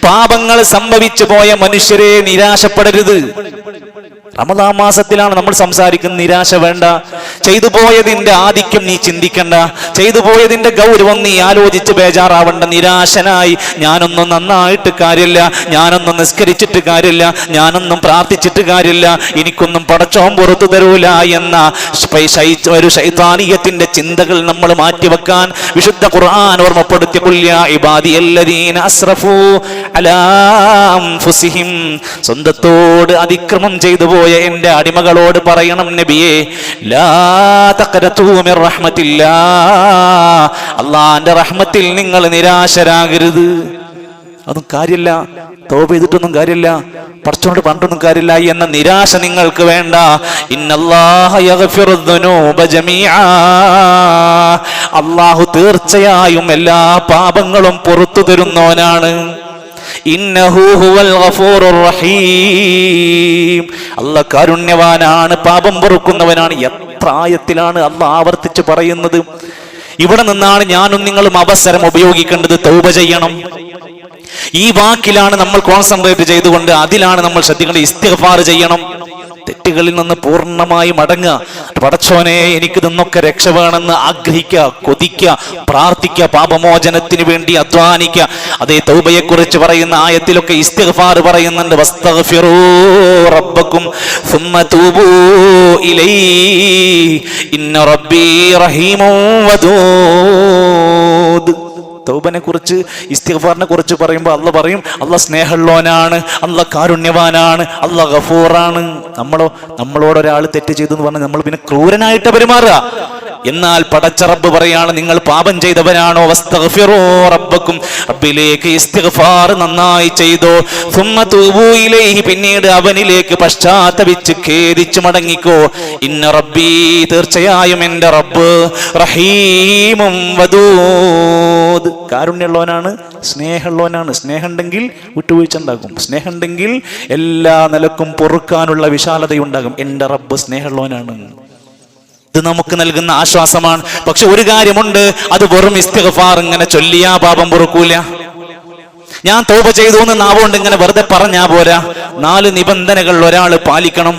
പാപങ്ങൾ സംഭവിച്ചു പോയ മനുഷ്യരെ നിരാശപ്പെടരുത്. റമദാൻ മാസത്തിലാണ് നമ്മൾ സംസാരിക്കുന്ന. നിരാശ വേണ്ട. ചെയ്തു പോയതിന്റെ ആധിക്യം നീ ചിന്തിക്കണ്ട. ചെയ്തു പോയതിന്റെ ഗൗരവം നീ ആലോചിച്ച് ബേജാറാവണ്ട. നിരാശനായി ഞാനൊന്നും നന്നായിട്ട് കാര്യമില്ല, ഞാനൊന്നും നിസ്കരിച്ചിട്ട് കാര്യമില്ല, ഞാനൊന്നും പ്രാർത്ഥിച്ചിട്ട് കാര്യമില്ല, എനിക്കൊന്നും പടച്ചോൻ പുറത്തു തരൂല എന്ന ഒരു ശൈത്താനിയത്തിന്റെ ചിന്തകൾ നമ്മൾ മാറ്റിവെക്കാൻ വിശുദ്ധ ഖുർആൻ ഓർമ്മപ്പെടുത്തി. ഖുൽ യാ ഇബാദിയല്ലദീന അസ്റഫൂ അലാ അൻഫുസിഹിം, സ്വന്തത്തോട് അതിക്രമം ചെയ്തു പോയ എന്റെ അടിമകളോട് പറയണം നബിയേ, ലാ തഖ്നതൂ മിർ റഹ്മത്തില്ലാഹ്, അല്ലാഹുവിന്റെ റഹ്മത്തിൽ നിങ്ങൾ നിരാശരാകരുത്. അതൊന്നും കാര്യമില്ല, തൗബ ചെയ്തിട്ടൊന്നും കാര്യമില്ല, പടച്ചോനോട് പറഞ്ഞിട്ടൊന്നും കാര്യമില്ല എന്ന നിരാശ നിങ്ങൾക്ക് വേണ്ട. ഇന്നല്ലാഹ യഗ്ഫിറു ദുനൂബ ജമീആ, അല്ലാഹു തീർച്ചയായും എല്ലാ പാപങ്ങളും പുറത്തു തരുന്നവനാണ്. ഇന്നഹു ഹുവൽ ഗഫൂറുർ റഹീം, അല്ലാഹ് കാരുണ്യവാനാണ്, പാപം പൊറുക്കുന്നവനാണ്. എത്ര ആയത്തിലാണ് അല്ലാഹ് ആവർത്തിച്ച് പറയുന്നത്. ഇവിടെ നിന്നാണ് ഞാനും നിങ്ങളും അവസരം ഉപയോഗിക്കേണ്ടത്. തൗബ ചെയ്യണം. ഈ വാക്കിലാണ് നമ്മൾ കോൺസെൻട്രേറ്റ് ചെയ്തുകൊണ്ട് അതിലാണ് നമ്മൾ ശ്രദ്ധിക്കേണ്ടത്. ഇസ്തിഗ്ഫാർ ചെയ്യണം. തെറ്റുകളിൽ നിന്ന് പൂർണ്ണമായി മടങ്ങുക. പടച്ചോനെ എനിക്ക് നിന്നൊക്കെ രക്ഷ വേണമെന്ന് ആഗ്രഹിക്കുക, കൊതിക്കുക, പ്രാർത്ഥിക്കുക, പാപമോചനത്തിന് വേണ്ടി അധ്വാനിക്കുക. അതേ തൗബയെ കുറിച്ച് പറയുന്ന ആയത്തിലൊക്കെ ഇസ്തിഗ്ഫാർ പറയുന്നുണ്ട്. വസ്തഗ്ഫിറൂ റബ്ബക്കും സുമ്മ തൂബൂ ഇലൈഹി ഇന്ന റബ്ബീ റഹീമുൻ വദൂദ്. തൗബനെ കുറിച്ച്, ഇസ്തിഗ്ഫാറിനെ കുറിച്ച് പറയുമ്പോൾ അള്ളാഹ് പറയും അള്ളാഹ് സ്നേഹമുള്ളവനാണ്, അള്ളാഹ് കാരുണ്യവാനാണ്, അള്ളാഹ് ഗഫൂറാണ്. നമ്മളോട് ഒരാൾ തെറ്റ് ചെയ്തു എന്ന് പറഞ്ഞാൽ നമ്മൾ പിന്നെ ക്രൂരനായിട്ട് പെരുമാറുക. എന്നാൽ പടച്ച റബ്ബ് പറയാണ്, നിങ്ങൾ പാപം ചെയ്തവരാണോ, വസ്തഗ്ഫിറൂ റബ്ബക്കും, റബ്ബിലേക്ക് ഇസ്തിഗ്ഫാർ നന്നായി ചെയ്തോ, സുമ്മ തൂബൂ ഇലൈഹി, പിന്നീട് അവനിലേക്ക് പശ്ചാത്തപിച്ച് ഖേദിച്ചു മടങ്ങിക്കോ. ഇന്ന റബ്ബി, തീർച്ചയായും എൻ്റെ റബ്ബ്, റഹീമും വദൂദ്, കാരുണ്യമുള്ളവനാണ്, സ്നേഹമുള്ളവനാണ്. സ്നേഹമുണ്ടെങ്കിൽ വിട്ടുവീഴ്ച ഉണ്ടാകും. സ്നേഹമുണ്ടെങ്കിൽ എല്ലാ നിലക്കും പൊറുക്കാനുള്ള വിശാലതയുണ്ടാകും. എൻ്റെ റബ്ബ് സ്നേഹമുള്ളവനാണ്. ഇത് നമുക്ക് നൽകുന്ന ആശ്വാസമാണ്. പക്ഷെ ഒരു കാര്യമുണ്ട്, അത് വെറും ഇസ്തിഗ്ഫാർ ഇങ്ങനെ ചൊല്ലിയാ പാപം പൊറുക്കൂല. ഞാൻ തൗബ ചെയ്തു എന്ന് നാവുകൊണ്ട് ഇങ്ങനെ വെറുതെ പറഞ്ഞാ പോരാ. 4 നിബന്ധനകൾ ഒരാൾ പാലിക്കണം.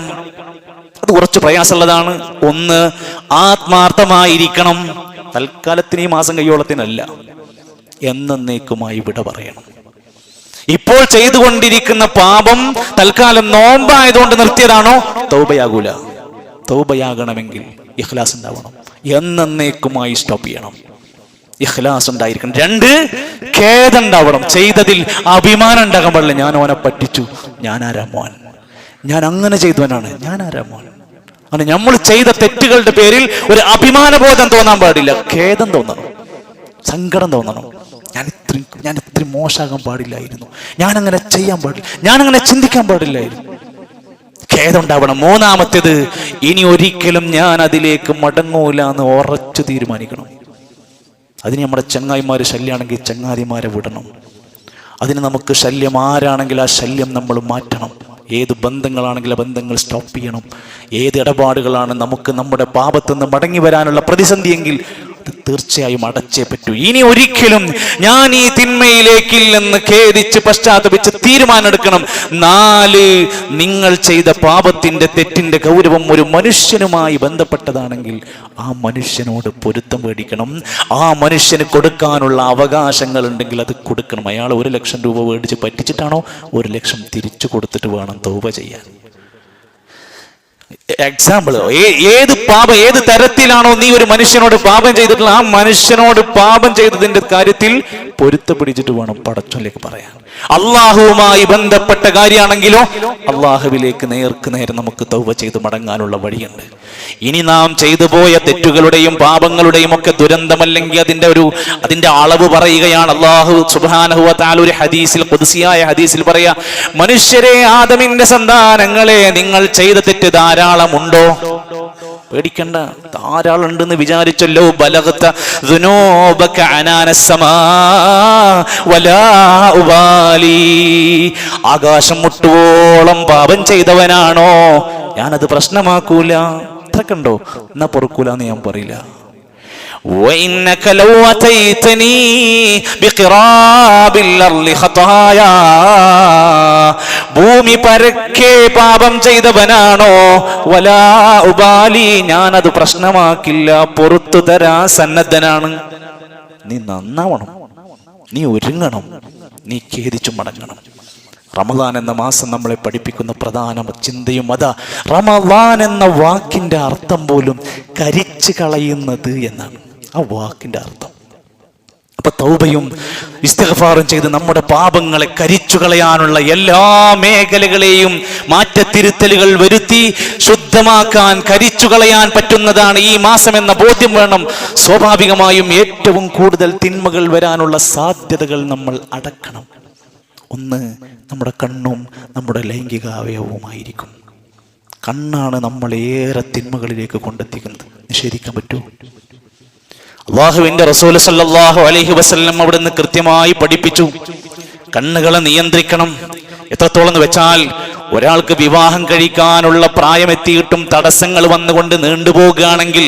അത് കുറച്ച് പ്രയാസമുള്ളതാണ്. 1, ആത്മാർത്ഥമായിരിക്കണം. തൽക്കാലത്തിന് ഈ മാസം കയ്യോളത്തിനല്ല, എന്നേക്കുമായി വിട പറയണം. ഇപ്പോൾ ചെയ്തുകൊണ്ടിരിക്കുന്ന പാപം തൽക്കാലം നോമ്പായതുകൊണ്ട് നിർത്തിയതാണോ, തൗബയാകൂല. തൗബയാകണമെങ്കിൽ ഇഖ്ലാസ് ഉണ്ടാവണം. എന്നേക്കുമായി സ്റ്റോപ്പ് ചെയ്യണം. ഇഖ്ലാസ് ഉണ്ടായിരിക്കണം. 2, ഖേദം ഉണ്ടാവണം. ചെയ്തതിൽ അഭിമാനം ഉണ്ടാകാൻ പാടില്ല. ഞാൻ ഓനെ പറ്റിച്ചു, ഞാനാരാ മോൻ, ഞാൻ അങ്ങനെ ചെയ്തവനാണ്, ഞാനാരാ മോൻ. അങ്ങനെ നമ്മൾ ചെയ്ത തെറ്റുകളുടെ പേരിൽ ഒരു അഭിമാനബോധം തോന്നാൻ പാടില്ല. ഖേദം തോന്നണം, സങ്കടം തോന്നണം. ഞാൻ ഇത്രയും മോശമാകാൻ പാടില്ലായിരുന്നു, ഞാനങ്ങനെ ചെയ്യാൻ പാടില്ല, ഞാനങ്ങനെ ചിന്തിക്കാൻ പാടില്ലായിരുന്നു. ഖേദം ഉണ്ടാവണം. 3, ഇനി ഒരിക്കലും ഞാൻ അതിലേക്ക് മടങ്ങൂല എന്ന് ഉറച്ചു തീരുമാനിക്കണം. അതിന് നമ്മുടെ ചങ്ങായിമാര് ശല്യമാണെങ്കിൽ ചങ്ങാതിമാരെ വിടണം. അതിന് നമുക്ക് ശല്യം ആരാണെങ്കിൽ ആ ശല്യം നമ്മൾ മാറ്റണം. ഏത് ബന്ധങ്ങളാണെങ്കിൽ ആ ബന്ധങ്ങൾ സ്റ്റോപ്പ് ചെയ്യണം. ഏത് ഇടപാടുകളാണ് നമുക്ക് നമ്മുടെ പാപത്തുനിന്ന് മടങ്ങി വരാനുള്ള പ്രതിസന്ധിയെങ്കിൽ അത് തീർച്ചയായും അടച്ചേ പറ്റൂ. ഇനി ഒരിക്കലും ഞാൻ ഈ തിന്മയിലേക്കില്ലെന്ന് ഖേദിച്ച് പശ്ചാത്തപിച്ച് തീരുമാനം എടുക്കണം. 4, നിങ്ങൾ ചെയ്ത പാപത്തിന്റെ തെറ്റിന്റെ ഗൗരവം ഒരു മനുഷ്യനുമായി ബന്ധപ്പെട്ടതാണെങ്കിൽ ആ മനുഷ്യനോട് പൊരുത്തം മേടിക്കണം. ആ മനുഷ്യന് കൊടുക്കാനുള്ള അവകാശങ്ങൾ ഉണ്ടെങ്കിൽ അത് കൊടുക്കണം. അയാൾ 1 ലക്ഷം രൂപ മേടിച്ച് പറ്റിച്ചിട്ടാണോ, 1 ലക്ഷം തിരിച്ചു കൊടുത്തിട്ട് വേണം തൗബ ചെയ്യാൻ. എക്സാമ്പിൾ, ഏത് തരത്തിലാണോ നീ ഒരു മനുഷ്യനോട് പാപം ചെയ്തിട്ടുള്ള ആ മനുഷ്യനോട് പാപം ചെയ്തതിന്റെ കാര്യത്തിൽ പൊരുത്തപ്പിടിച്ചിട്ട് വേണം പടച്ചോനിലേക്ക് പറയാൻ. അള്ളാഹുവുമായി ബന്ധപ്പെട്ട കാര്യമാണെങ്കിലോ അള്ളാഹുവിലേക്ക് നേർക്ക് നേരെ നമുക്ക് തൗബ ചെയ്ത് മടങ്ങാനുള്ള വഴിയുണ്ട്. ഇനി നാം ചെയ്തു പോയ തെറ്റുകളുടെയും പാപങ്ങളുടെയും ഒക്കെ ദുരന്തമല്ലെങ്കിൽ അതിന്റെ അളവ് പറയുകയാണ് അള്ളാഹു സുബ്ഹാനഹു വ തആല ഒരു ഹദീസിൽ, ഖുദ്സിയായ ഹദീസിൽ പറയാ, മനുഷ്യരെ, ആദമിന്റെ സന്താനങ്ങളെ, നിങ്ങൾ ചെയ്ത തെറ്റ് ധാരാളമുണ്ടോ? പേടിക്കണ്ട, ധാരാളം ഉണ്ടെന്ന് വിചാരിച്ചല്ലോ. ബലഗത ദുനൂബക അനാനസ്സമാ വലാ ഉബാലി, ആകാശം മുട്ടുവോളം പാപം ചെയ്തവനാണോ, ഞാനത് പ്രശ്നമാക്കൂല. അത്രക്കുണ്ടോ, എന്നാ പൊറുക്കൂല എന്ന് ഞാൻ പറയില്ല. وإنك لو أتيتني بقراب الأرض خطايا ഭൂമി പരക്കെ പാപം ചെയ്തവനാണോ വലാ ഉബാലി, ഞാനത് പ്രശ്നമാക്കില്ല, പുറത്തു തരാ സന്നദ്ധനാണ്. നീ നന്നാവണം, നീ ഒരുങ്ങണം, നീ ഖേദിച്ചു മടങ്ങണം. റമദാൻ എന്ന മാസം നമ്മളെ പഠിപ്പിക്കുന്ന പ്രധാന ചിന്തയും അതാ. റമദാൻ എന്ന വാക്കിന്റെ അർത്ഥം പോലും കരിച്ചു കളയുന്നത് എന്നാണ് ആ വാക്കിന്റെ അർത്ഥം. അപ്പൊ തൗബയും ഇസ്തിഗ്ഫാറും ചെയ്ത് നമ്മുടെ പാപങ്ങളെ കരിച്ചു കളയാനുള്ള എല്ലാ മേഖലകളെയും മാറ്റത്തിരുത്തലുകൾ വരുത്തി ശുദ്ധമാക്കാൻ, കരിച്ചു കളയാൻ പറ്റുന്നതാണ് ഈ മാസം എന്ന ബോധ്യം വേണം. സ്വാഭാവികമായും ഏറ്റവും കൂടുതൽ തിന്മകൾ വരാനുള്ള സാധ്യതകൾ നമ്മൾ അടക്കണം. ഒന്ന്, നമ്മുടെ കണ്ണും നമ്മുടെ ലൈംഗിക അവയവവുമായിരിക്കും. കണ്ണാണ് നമ്മളേറെ തിന്മകളിലേക്ക് കൊണ്ടെത്തിക്കുന്നത്. നിഷേധിക്കാൻ പറ്റുമോ? അല്ലാഹുവിന്റെ റസൂൽ സല്ലല്ലാഹു അലൈഹി വസല്ലം അവിടുന്ന് കൃത്യമായി പഠിപ്പിച്ചു, കണ്ണുകളെ നിയന്ത്രിക്കണം. എത്രത്തോളം എന്ന് വെച്ചാൽ, ഒരാൾക്ക് വിവാഹം കഴിക്കാനുള്ള പ്രായമെത്തിയിട്ടും തടസ്സങ്ങൾ വന്നുകൊണ്ട് നീണ്ടുപോകുകയാണെങ്കിൽ,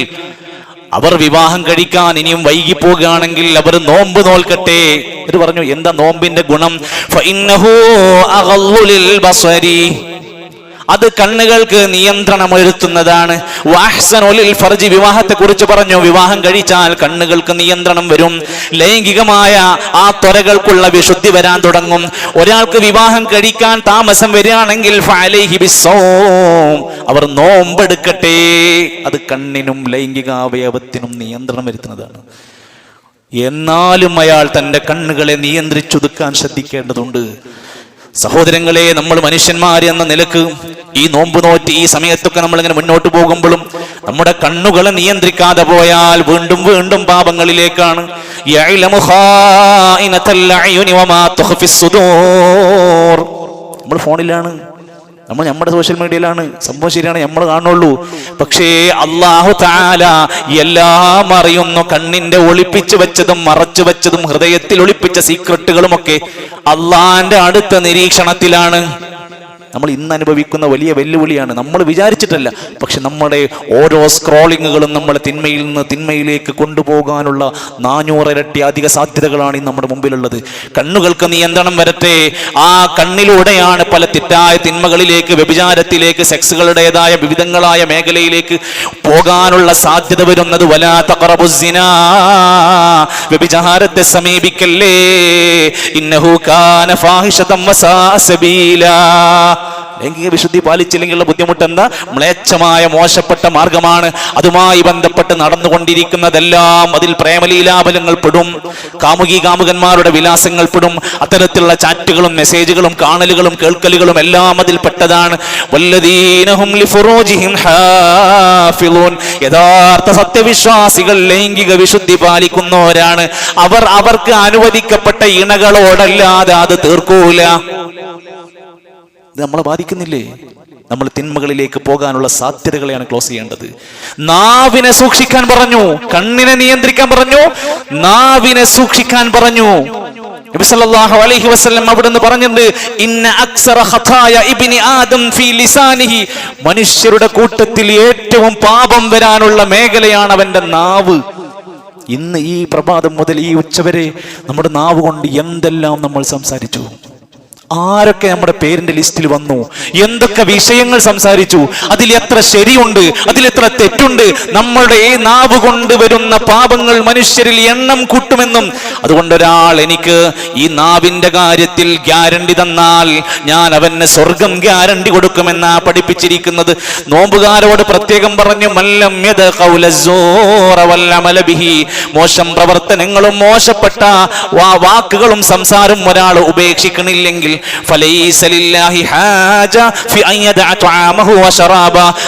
അവർ വിവാഹം കഴിക്കാൻ ഇനിയും വൈകി പോകുകയാണെങ്കിൽ അവർ നോമ്പ് നോൽക്കട്ടെ. ഇത് പറഞ്ഞു. എന്താ നോമ്പിന്റെ ഗുണം? ഫഇന്നഹു അഗള്ളു ലിൽ ബസരി, അത് കണ്ണുകൾക്ക് നിയന്ത്രണം വരുത്തുന്നതാണ്. വഅഹ്സനു ലിൽ ഫർജി, വിവാഹത്തെ കുറിച്ച് പറഞ്ഞു. വിവാഹം കഴിച്ചാൽ കണ്ണുകൾക്ക് നിയന്ത്രണം വരും, ലൈംഗികമായ ആ ത്വരകൾക്കുള്ള വിശുദ്ധി വരാൻ തുടങ്ങും. ഒരാൾക്ക് വിവാഹം കഴിക്കാൻ താമസം വരികയാണെങ്കിൽ ഫഅലൈഹി ബിസ്സൗം, അവർ നോമ്പെടുക്കട്ടെ. അത് കണ്ണിനും ലൈംഗികാവയവത്തിനും നിയന്ത്രണം വരുത്തുന്നതാണ്. എന്നാലും അയാൾ തൻ്റെ കണ്ണുകളെ നിയന്ത്രിച്ചൊതുക്കാൻ ശ്രദ്ധിക്കേണ്ടതുണ്ട്. സഹോദരങ്ങളെ, നമ്മൾ മനുഷ്യന്മാർ എന്ന നിലക്ക് ഈ നോമ്പ് നോറ്റ് ഈ സമയത്തൊക്കെ നമ്മളിങ്ങനെ മുന്നോട്ട് പോകുമ്പോഴും നമ്മുടെ കണ്ണുകളെ നിയന്ത്രിക്കാതെ പോയാൽ വീണ്ടും വീണ്ടും പാപങ്ങളിലേക്കാണ്. നമ്മൾ ഫോണിലാണ്, നമ്മൾ നമ്മുടെ സോഷ്യൽ മീഡിയയിലാണ്. സംഭവം ശരിയാണ്, നമ്മൾ കാണുള്ളൂ. പക്ഷേ അല്ലാഹു തആല എല്ലാം അറിയുന്നു. കണ്ണിന്റെ ഒളിപ്പിച്ചു വെച്ചതും മറച്ചു വെച്ചതും ഹൃദയത്തിൽ ഒളിപ്പിച്ച സീക്രട്ടുകളുമൊക്കെ അള്ളാന്റെ അടുത്ത നിരീക്ഷണത്തിലാണ്. നമ്മൾ ഇന്ന് അനുഭവിക്കുന്ന വലിയ വെല്ലുവിളിയാണ്. നമ്മൾ വിചാരിച്ചിട്ടല്ല, പക്ഷെ നമ്മുടെ ഓരോ സ്ക്രോളിങ്ങുകളും നമ്മളെ തിന്മയിൽ നിന്ന് തിന്മയിലേക്ക് കൊണ്ടുപോകാനുള്ള 400 ഇരട്ടി അധിക സാധ്യതകളാണ് ഇന്ന് നമ്മുടെ മുമ്പിലുള്ളത്. കണ്ണുകൾക്ക് നിയന്ത്രണം വരട്ടെ. ആ കണ്ണിലൂടെയാണ് പല തെറ്റായ തിന്മകളിലേക്ക്, വ്യഭിചാരത്തിലേക്ക്, സെക്സുകളുടേതായ വിവിധങ്ങളായ മേഖലയിലേക്ക് പോകാനുള്ള സാധ്യത വരുന്നത്. വലാ തഖറബുസ്സിനാ, വ്യഭിചാരത്തെ സമീപിക്കല്ലേ. ഇന്നഹു കാന ഫാഹിഷതൻ വസാഅ സബീലാ, ലൈംഗിക വിശുദ്ധി പാലിച്ചില്ലെങ്കിലുള്ള ബുദ്ധിമുട്ട് എന്താ? മ്ലേച്ഛമായ മോശപ്പെട്ട മാർഗമാണ്. അതുമായി ബന്ധപ്പെട്ട് നടന്നുകൊണ്ടിരിക്കുന്നതെല്ലാം അതിൽ പ്രേമലീലാബലങ്ങൾ പെടും, കാമുകന്മാരുടെ വിലാസങ്ങൾ പെടും. അത്തരത്തിലുള്ള ചാറ്റുകളും മെസ്സേജുകളും കാണലുകളും കേൾക്കലുകളും എല്ലാം അതിൽ പെട്ടതാണ്. വല്ലദീനഹും ലിഫുറൂജിഹിം ഹാഫിളൂൻ, യഥാർത്ഥ സത്യവിശ്വാസികൾ ലൈംഗിക വിശുദ്ധി പാലിക്കുന്നവരാണ്. അവർക്ക് അനുവദിക്കപ്പെട്ട ഇണകളോടല്ലാതെ അത് തീർക്കൂല. ഇത് നമ്മളെ ബാധിക്കുന്നില്ലേ? നമ്മൾ തിന്മകളിലേക്ക് പോകാനുള്ള സാധ്യതകളെയാണ് ക്ലോസ് ചെയ്യേണ്ടത്. നാവിനെ സൂക്ഷിക്കാൻ പറഞ്ഞു, കണ്ണിനെ നിയന്ത്രിക്കാൻ പറഞ്ഞു, നാവിനെ സൂക്ഷിക്കാൻ പറഞ്ഞു. നബി സല്ലല്ലാഹു അലൈഹി വസല്ലം അവിടുന്ന് പറഞ്ഞിട്ടുണ്ട്, ഇന്ന അക്സറ ഖതായ ഇബ്നി ആദം ഫീ ലിസാനിഹി, മനുഷ്യരുടെ കൂട്ടത്തിൽ ഏറ്റവും പാപം വരാനുള്ള മേഖലയാണ് അവന്റെ നാവ്. ഇന്ന് ഈ പ്രഭാതം മുതൽ ഈ ഉച്ചവരെ നമ്മുടെ നാവ് കൊണ്ട് എന്തെല്ലാം നമ്മൾ സംസാരിച്ചു, ആരൊക്കെ നമ്മുടെ പേരിന്റെ ലിസ്റ്റിൽ വന്നു, എന്തൊക്കെ വിഷയങ്ങൾ സംസാരിച്ചു, അതിൽ എത്ര ശരിയുണ്ട്, അതിലെത്ര തെറ്റുണ്ട്. നമ്മളുടെ ഈ നാവ് കൊണ്ട് വരുന്ന പാപങ്ങൾ മനുഷ്യരിൽ എണ്ണം കൂട്ടുമെന്നും. അതുകൊണ്ട് ഒരാൾ എനിക്ക് ഈ നാവിന്റെ കാര്യത്തിൽ ഗ്യാരണ്ടി തന്നാൽ ഞാൻ അവന് സ്വർഗം ഗ്യാരണ്ടി കൊടുക്കുമെന്നാ പഠിപ്പിച്ചിരിക്കുന്നത്. നോമ്പുകാരോട് പ്രത്യേകം പറഞ്ഞു, മല്ലം യദഖൗല സൂറ വൽ അമല ബിഹി, മോശം പ്രവർത്തനങ്ങളും മോശപ്പെട്ട വാക്കുകളും സംസാരം ഒരാൾ ഉപേക്ഷിക്കണില്ലെങ്കിൽ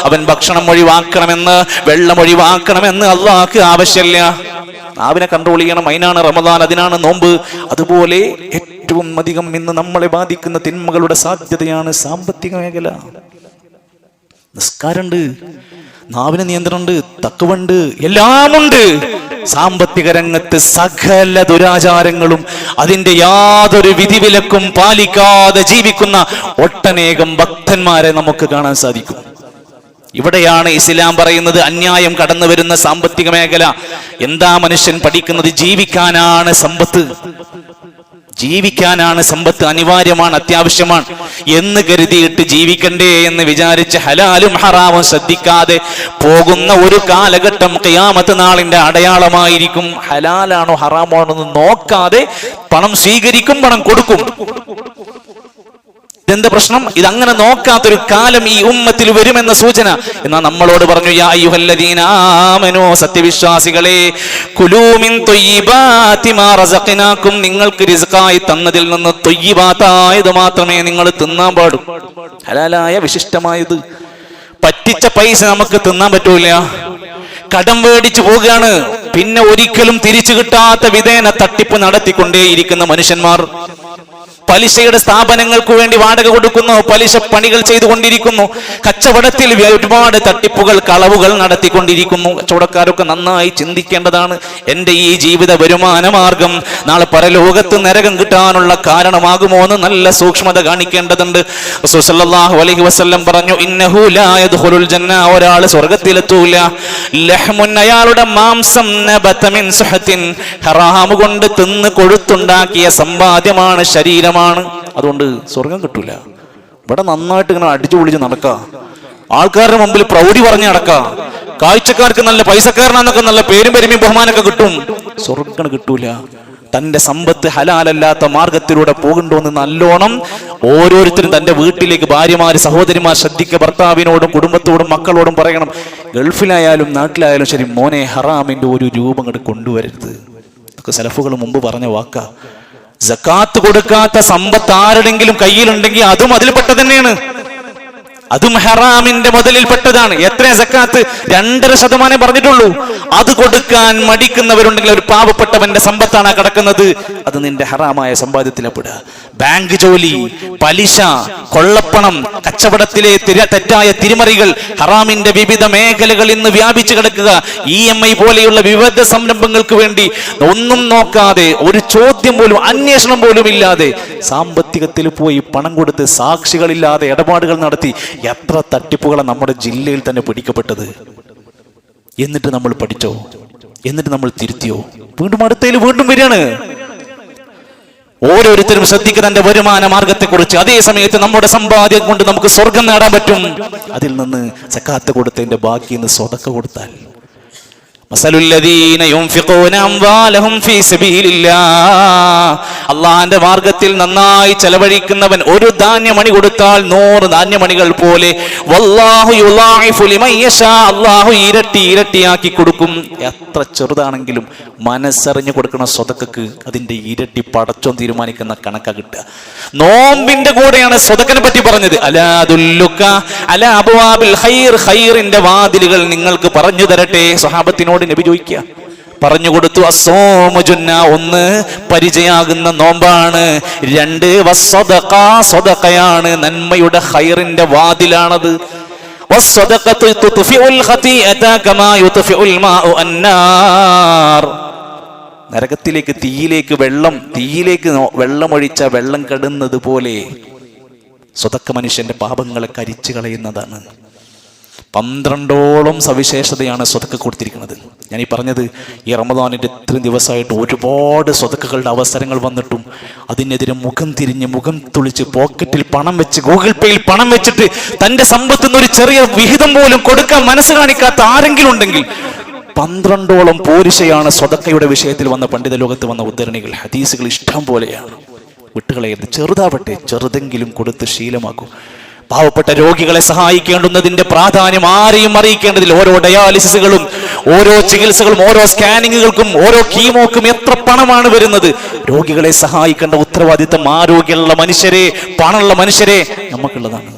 അവൻ ഭക്ഷണം ഒഴിവാക്കണമെന്ന്, വെള്ളം ഒഴിവാക്കണമെന്ന് അള്ളാഹ്ക്ക് ആവശ്യമില്ല. നാവിനെ കൺട്രോൾ ചെയ്യണം. അതിനാണ് റമദാൻ, അതിനാണ് നോമ്പ്. അതുപോലെ ഏറ്റവും അധികം ഇന്ന് നമ്മളെ ബാധിക്കുന്ന തിന്മകളുടെ സാധ്യതയാണ് സാമ്പത്തിക മേഖല. നിസ്കാരമുണ്ട്, നാവിന് നിയന്ത്രണമുണ്ട്, തഖ്വയുണ്ട്, എല്ലാമുണ്ട്. സാമ്പത്തിക രംഗത്ത് സകല ദുരാചാരങ്ങളും അതിന്റെ യാതൊരു വിധിവിലക്കും പാലിക്കാതെ ജീവിക്കുന്ന ഒട്ടനേകം ഭക്തന്മാരെ നമുക്ക് കാണാൻ സാധിക്കും. ഇവിടെയാണ് ഇസ്ലാം പറയുന്നത് അന്യായം കടന്നു വരുന്ന സാമ്പത്തിക മേഖല. എന്താ മനുഷ്യൻ പഠിക്കുന്നത്? ജീവിക്കാനാണ് സമ്പത്ത്, ജീവിക്കാനാണ് സമ്പത്ത്, അനിവാര്യമാണ്, അത്യാവശ്യമാണ് എന്ന് കരുതിയിട്ട് ജീവിക്കണ്ടേ എന്ന് വിചാരിച്ച് ഹലാലും ഹറാമും ശ്രദ്ധിക്കാതെ പോകുന്ന ഒരു കാലഘട്ടം ഖിയാമത്ത് നാളിന്റെ അടയാളമായിരിക്കും. ഹലാലാണോ ഹറാമാണോ എന്ന് നോക്കാതെ പണം സ്വീകരിക്കും, പണം കൊടുക്കും. ഇതെന്താ പ്രശ്നം? ഇതങ്ങനെ നോക്കാത്തൊരു കാലം ഈ ഉമ്മത്തിൽ വരുമെന്ന സൂചന. എന്നാൽ നമ്മളോട് പറഞ്ഞു, യാ അയ്യുഹല്ലദീന ആമനൂ, സത്യവിശ്വാസികളെ, കുലൂ മിൻ ത്വയ്യിബാതി മാ റസഖ്നാകും, നിങ്ങൾക്ക് റിസ്ഖായി തന്നതിൽ നിന്ന് ത്വയ്യിബാതായത് മാത്രമേ നിങ്ങൾ തിന്നാൻ പാടൂ. ഹലാലായ വിശിഷ്ടമായത്. പറ്റിച്ച പൈസ നമുക്ക് തിന്നാൻ പറ്റൂല. കടം മേടിച്ചു പോവുകയാണ്, പിന്നെ ഒരിക്കലും തിരിച്ചു കിട്ടാത്ത വിധേന തട്ടിപ്പ് നടത്തിക്കൊണ്ടേയിരിക്കുന്ന മനുഷ്യന്മാർ. പലിശയുടെ സ്ഥാപനങ്ങൾക്ക് വേണ്ടി വാടക കൊടുക്കുന്നു, പലിശ പണികൾ ചെയ്തുകൊണ്ടിരിക്കുന്നു. കച്ചവടത്തിൽ ഒരുപാട് തട്ടിപ്പുകൾ, കളവുകൾ നടത്തിക്കൊണ്ടിരിക്കുന്നു. കച്ചവടക്കാരൊക്കെ നന്നായി ചിന്തിക്കേണ്ടതാണ്. എൻ്റെ ഈ ജീവിത വരുമാന മാർഗം നാളെ പരലോകത്ത് നരകം കിട്ടാനുള്ള കാരണമാകുമോ എന്ന് നല്ല സൂക്ഷ്മത കാണിക്കേണ്ടതുണ്ട്. റസൂൽ സല്ലല്ലാഹു അലൈഹി വസല്ലം പറഞ്ഞു, ഇന്നഹു ലാ യദ്ഖുലുൽ ജന്ന, ഒരാൾ സ്വർഗ്ഗത്തിലെത്തൂല. ലഹ്മുൻ, അയാളുടെ മാംസം, നബത മിൻ സുഹത്തിൻ, ഹറാം കൊണ്ട് തിന്ന് കൊഴുത്തുണ്ടാക്കിയ സമ്പാദ്യമാണ്, ശരീരം. അതുകൊണ്ട് സ്വർഗം കിട്ടൂല. ഇവിടെ നന്നായിട്ട് ഇങ്ങനെ അടിച്ചു പൊളിച്ച് നടക്ക, ആൾക്കാരുടെ മുമ്പിൽ പ്രൗഢി പറഞ്ഞ് നടക്ക, കാഴ്ചക്കാർക്ക് നല്ല പൈസക്കാരനാന്നൊക്കെ നല്ല പേരും പെരുമയും ബഹുമാനൊക്കെ കിട്ടും. സ്വർഗം കിട്ടൂല. തന്റെ സമ്പത്ത് ഹലാലല്ലാത്ത മാർഗത്തിലൂടെ പോകണ്ടോന്ന് നല്ലോണം ഓരോരുത്തരും തന്റെ വീട്ടിലേക്ക് ഭാര്യമാര്, സഹോദരിമാർ ശ്രദ്ധിക്കുക. ഭർത്താവിനോടും കുടുംബത്തോടും മക്കളോടും പറയണം, ഗൾഫിലായാലും നാട്ടിലായാലും ശരി, മോനെ ഹറാമിന്റെ ഒരു രൂപം അങ്ങോട്ട് കൊണ്ടുവരരുത്. ഇതൊക്കെ സലഫുകൾ മുമ്പ് പറഞ്ഞ വാക്കാ. സക്കാത്ത് കൊടുക്കാത്ത സമ്പത്ത് ആരുടെങ്കിലും കയ്യിലുണ്ടെങ്കിൽ അതും അതിൽപ്പെട്ട തന്നെയാണ്, അതും ഹറാമിന്റെ മുതലിൽപ്പെട്ടതാണ്. എത്ര സക്കാത്ത്? 2.5% പറഞ്ഞിട്ടുള്ളൂ. അത് കൊടുക്കാൻ മടിക്കുന്നവരുണ്ടെങ്കിൽ ഒരു പാവപ്പെട്ടവന്റെ സമ്പത്താണ് കിടക്കുന്നത്, അത് നിന്റെ ഹറാമായ സമ്പാദ്യത്തിലെപ്പെടുക. ബാങ്ക് ജോലി, പലിശ, കൊള്ളപ്പണം, കച്ചവടത്തിലെ തെറ്റായ തിരിമറികൾ, ഹറാമിന്റെ വിവിധ മേഖലകൾ ഇന്ന് വ്യാപിച്ചു കിടക്കുക. EMI പോലെയുള്ള വിവിധ സംരംഭങ്ങൾക്ക് വേണ്ടി ഒന്നും നോക്കാതെ, ഒരു ചോദ്യം പോലും, അന്വേഷണം പോലും ഇല്ലാതെ സാമ്പത്തികത്തിൽ പോയി പണം കൊടുത്ത് സാക്ഷികളില്ലാതെ ഇടപാടുകൾ നടത്തി എത്ര തട്ടിപ്പുകളാണ് നമ്മുടെ ജില്ലയിൽ തന്നെ പിടിക്കപ്പെട്ടത്. എന്നിട്ട് നമ്മൾ പഠിച്ചോ? എന്നിട്ട് നമ്മൾ തിരുത്തിയോ? വീണ്ടും അടുത്തതിൽ വീണ്ടും വരികയാണ്. ഓരോരുത്തരും ശ്രദ്ധിക്കുക തന്റെ വരുമാന മാർഗത്തെക്കുറിച്ച്. അതേ സമയത്ത് നമ്മുടെ സമ്പാദ്യം കൊണ്ട് നമുക്ക് സ്വർഗം നേടാൻ പറ്റും. അതിൽ നിന്ന് സക്കാത്ത് കൊടുത്തതിന്റെ ബാക്കി നിന്ന് സ്വതക്ക കൊടുത്താൽ. അള്ളാന്റെ മാർഗത്തിൽ നന്നായി ചെലവഴിക്കുന്നവൻ ഒരു ധാന്യമണി കൊടുത്താൽ 100 ധാന്യമണികൾ പോലെ അള്ളാഹു ഇരട്ടി ഇരട്ടിയാക്കി കൊടുക്കും. എത്ര ചെറുതാണെങ്കിലും മനസ്സറിഞ്ഞു കൊടുക്കുന്ന സ്വതക്കക്ക് അതിന്റെ ഇരട്ടി പടച്ചോൻ തീരുമാനിക്കുന്ന കണക്കാ കിട്ടുക. നോമ്പിന്റെ കൂടെയാണ് സ്വതക്കനെ പറ്റി പറഞ്ഞത്. ഖൈറിന്റെ വാതിലുകൾ നിങ്ങൾക്ക് പറഞ്ഞു തരട്ടെ. സ്വഹാബത്തിനോട് നബി ചോദിക്കുക, പറഞ്ഞു കൊടുത്തു. അസ്സോമു ജുന്ന, 1 പരിചയാകുന്ന നോമ്പാണ്. 2 വസ്സദഖ, സ്വതഖയാണ്, നന്മയുടെ ഖൈറിന്റെ വാതിലാണത്. വസ്സദഖതു തുത്ഫിഉൽ ഖതീഅത കമാ യുത്ഫിഉൽ മാഉ അന്നാർ. നരകത്തിലേക്ക്, തീയിലേക്ക് വെള്ളം ഒഴിച്ച വെള്ളം കെടുന്നത് പോലെ സ്വതക്ക മനുഷ്യന്റെ പാപങ്ങളെ കരിച്ചു കളയുന്നതാണ്. 12ഓളം സവിശേഷതയാണ് സ്വതക്ക കൊടുത്തിരിക്കുന്നത്. ഞാൻ ഈ പറഞ്ഞത് ഈ റമദാനിന്റെ ഇത്രയും ദിവസമായിട്ട് ഒരുപാട് സ്വതക്കകളുടെ അവസരങ്ങൾ വന്നിട്ടും അതിനെതിരെ മുഖം തിരിഞ്ഞ്, മുഖം തുളിച്ച്, പോക്കറ്റിൽ പണം വെച്ച്, ഗൂഗിൾ പേയിൽ പണം വെച്ചിട്ട് തന്റെ സമ്പത്തുനിന്ന് ഒരു ചെറിയ വിഹിതം പോലും കൊടുക്കാൻ മനസ്സ് കാണിക്കാത്ത ആരെങ്കിലും ഉണ്ടെങ്കിൽ 12ഓളം പോരിശയാണ് സ്വതക്കയുടെ വിഷയത്തിൽ വന്ന പണ്ഡിത ലോകത്ത് വന്ന ഉദ്ധരണികൾ, ഹദീസുകൾ ഇഷ്ടം പോലെയാണ്. വിട്ടുകളയരുത്. ചെറുതാവട്ടെ, ചെറുതെങ്കിലും കൊടുത്ത് ശീലമാക്കൂ. പാവപ്പെട്ട രോഗികളെ സഹായിക്കേണ്ടുന്നതിന്റെ പ്രാധാന്യം ആരെയും അറിയിക്കേണ്ടതില്ല. ഓരോ ഡയാലിസിസുകളും, ഓരോ ചികിത്സകളും, ഓരോ സ്കാനിങ്ങുകൾക്കും, ഓരോ കീമോക്കും എത്ര പണമാണ് വരുന്നത്. രോഗികളെ സഹായിക്കേണ്ട ഉത്തരവാദിത്തം ആരോഗ്യമുള്ള മനുഷ്യരെ, പണമുള്ള മനുഷ്യരെ നമുക്കുള്ളതാണ്.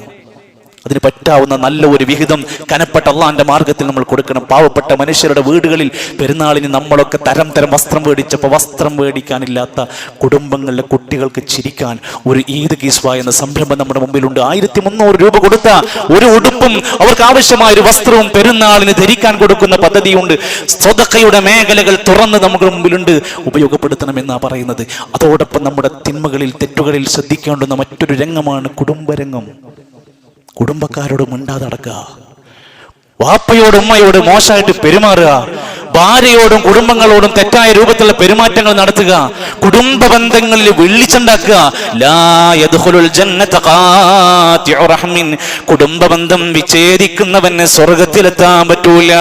അതിന് പറ്റാവുന്ന നല്ല ഒരു വിഹിതം കനപ്പെട്ട അള്ളാന്റെ മാർഗത്തിൽ നമ്മൾ കൊടുക്കണം. പാവപ്പെട്ട മനുഷ്യരുടെ വീടുകളിൽ പെരുന്നാളിന് നമ്മളൊക്കെ തരം വസ്ത്രം മേടിച്ചപ്പോൾ വസ്ത്രം മേടിക്കാനില്ലാത്ത കുടുംബങ്ങളിലെ കുട്ടികൾക്ക് ചിരിക്കാൻ ഒരു ഈദ് കിസ്വ എന്ന സംരംഭം നമ്മുടെ മുമ്പിലുണ്ട്. 1300 രൂപ കൊടുത്ത ഒരു ഉടുപ്പും അവർക്ക് ആവശ്യമായ ഒരു വസ്ത്രവും പെരുന്നാളിന് ധരിക്കാൻ കൊടുക്കുന്ന പദ്ധതിയുണ്ട്. സ്വതക്കയുടെ മേഖലകൾ തുറന്ന് നമ്മുടെ മുമ്പിലുണ്ട്, ഉപയോഗപ്പെടുത്തണമെന്നാ പറയുന്നത്. അതോടൊപ്പം നമ്മുടെ തിന്മകളിൽ, തെറ്റുകളിൽ ശ്രദ്ധിക്കേണ്ടുന്ന മറ്റൊരു രംഗമാണ് കുടുംബരംഗം. കുടുംബക്കാരോട് മിണ്ടാതെ നടക്കുക, വാപ്പയോടും ഉമ്മയോട് മോശമായിട്ട് പെരുമാറുക, ഭാര്യയോടും കുടുംബങ്ങളോടും തെറ്റായ രൂപത്തിലുള്ള പെരുമാറ്റങ്ങൾ നടത്തുക, കുടുംബ ബന്ധങ്ങളിൽ വെള്ളിച്ചുണ്ടാക്കുക. ലാ യദ്ഖുലുൽ ജന്നത ഖാതിഉ റഹ്മിൻ, കുടുംബ ബന്ധം വിച്ഛേദിക്കുന്നവന് സ്വർഗത്തിലെത്താൻ പറ്റൂല.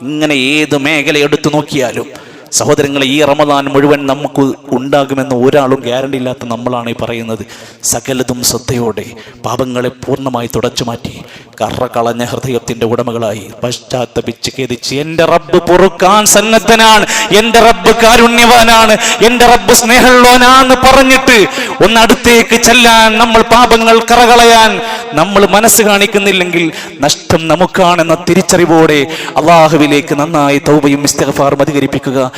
ഇങ്ങനെ ഏത് മേഖല എടുത്തു നോക്കിയാലും സഹോദരങ്ങളെ, ഈ റമദാൻ മുഴുവൻ നമുക്ക് ഉണ്ടാകുമെന്ന് ഒരാളും ഗ്യാരണ്ടി ഇല്ലാത്ത നമ്മളാണ് ഈ പറയുന്നത്. സകലതും ശ്രദ്ധയോടെ പാപങ്ങളെ പൂർണ്ണമായി തുടച്ചു മാറ്റി കറ കളഞ്ഞ ഹൃദയത്തിന്റെ ഉടമകളായി പശ്ചാത്തപിച്ച് ഖേദിച്ച് എൻ്റെ റബ്ബ് പൊറുക്കാൻ സന്നദ്ധനാണ്, എൻ്റെ റബ്ബ് കാരുണ്യവാനാണ്, എൻ്റെ റബ്ബ് സ്നേഹമുള്ളവനാന്ന് പറഞ്ഞിട്ട് ഒന്നടുത്തേക്ക് ചെല്ലാൻ, നമ്മൾ പാപങ്ങൾ കറകളയാൻ നമ്മൾ മനസ്സ് കാണിക്കുന്നില്ലെങ്കിൽ നഷ്ടം നമുക്കാണെന്ന തിരിച്ചറിവോടെ അള്ളാഹുവിലേക്ക് നന്നായി തൗബയും ഇസ്തിഗ്ഫാറും അധികരിപ്പിക്കുക.